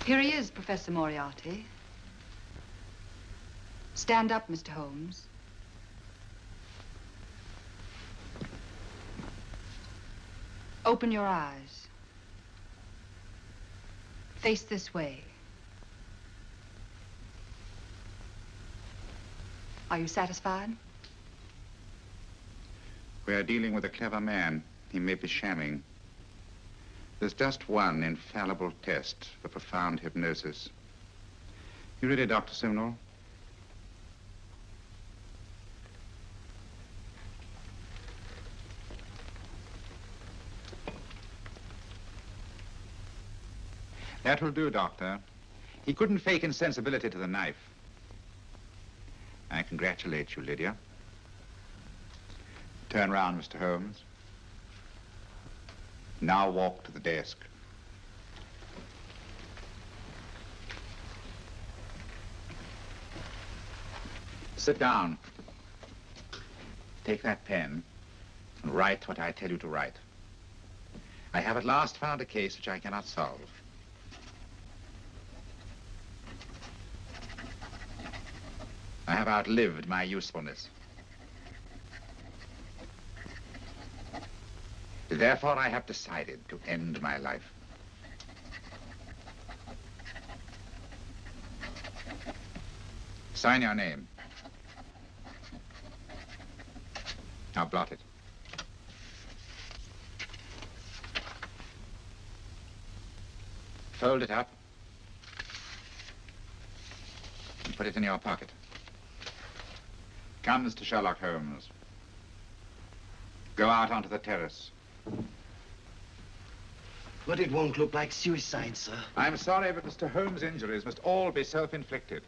Here he is, Professor Moriarty. Stand up, Mr. Holmes. Open your eyes. Face this way. Are you satisfied? We are dealing with a clever man. He may be shamming. There's just one infallible test for profound hypnosis. You ready, Dr. Simnel? That will do, Doctor. He couldn't fake insensibility to the knife. I congratulate you, Lydia. Turn round, Mr. Holmes. Now walk to the desk. Sit down. Take that pen and write what I tell you to write. I have at last found a case which I cannot solve. I have outlived my usefulness. Therefore, I have decided to end my life. Sign your name. Now blot it. Fold it up and put it in your pocket. Come, Mr. Sherlock Holmes. Go out onto the terrace. But it won't look like suicide, sir. I'm sorry, but Mr. Holmes' injuries must all be self-inflicted.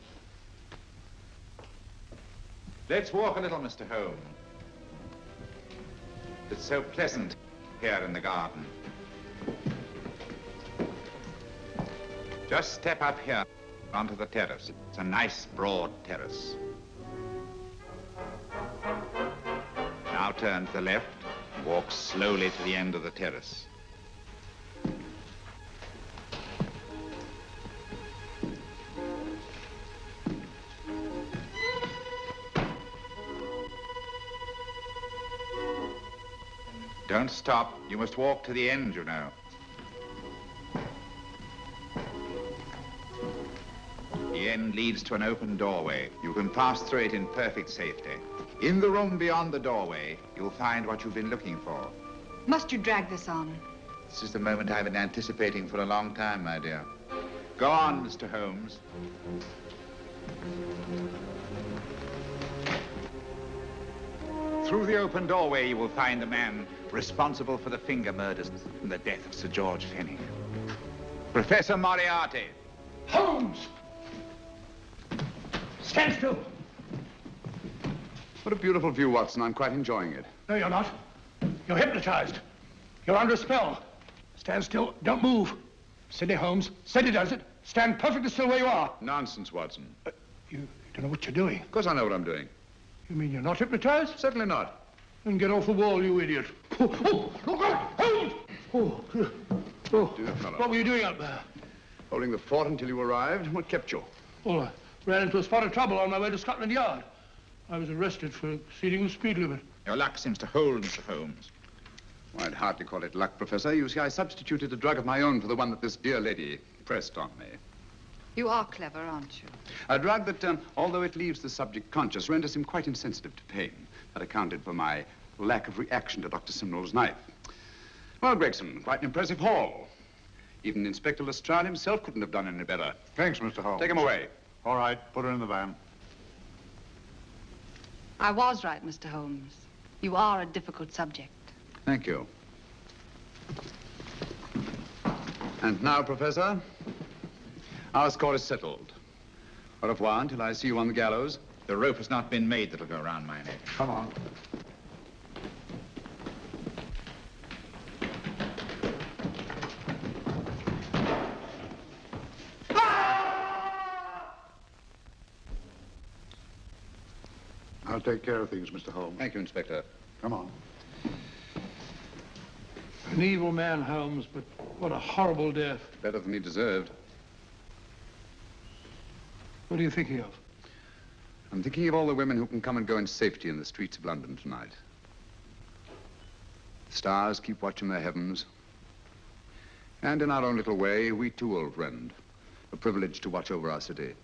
Let's walk a little, Mr. Holmes. It's so pleasant here in the garden. Just step up here onto the terrace. It's a nice, broad terrace. Now turn to the left, walk slowly to the end of the terrace. Don't stop. You must walk to the end, you know. The end leads to an open doorway. You can pass through it in perfect safety. In the room beyond the doorway, you'll find what you've been looking for. Must you drag this on? This is the moment I've been anticipating for a long time, my dear. Go on, Mr. Holmes. Through the open doorway, you will find the man responsible for the finger murders and the death of Sir George Fenning. Professor Moriarty. Holmes! Stand still. What a beautiful view, Watson. I'm quite enjoying it. No, you're not. You're hypnotized. You're under a spell. Stand still. Don't move. Steady, Holmes. Steady does it. Stand perfectly still where you are. Nonsense, Watson. You don't know what you're doing. Of course I know what I'm doing. You mean you're not hypnotized? Certainly not. Then get off the wall, you idiot. Oh, look out! Holmes! Dear fellow. What were you doing up there? Holding the fort until you arrived. What kept you? Well, I ran into a spot of trouble on my way to Scotland Yard. I was arrested for exceeding the speed limit. Your luck seems to hold, Mr. Holmes. Well, I'd hardly call it luck, Professor. You see, I substituted a drug of my own for the one that this dear lady pressed on me. You are clever, aren't you? A drug that, although it leaves the subject conscious, renders him quite insensitive to pain. That accounted for my lack of reaction to Dr. Simnel's knife. Well, Gregson, quite an impressive haul. Even Inspector Lestrade himself couldn't have done any better. Thanks, Mr. Holmes. Take him away. All right, put her in the van. I was right, Mr. Holmes. You are a difficult subject. Thank you. And now, Professor, our score is settled. Au revoir until I see you on the gallows. The rope has not been made that'll go around my neck. Come on. I'll take care of things, Mr. Holmes. Thank you, Inspector. Come on. An evil man, Holmes, but what a horrible death. Better than he deserved. What are you thinking of? I'm thinking of all the women who can come and go in safety in the streets of London tonight. Stars keep watch in their heavens. And in our own little way, we too, old friend, are privileged to watch over our city.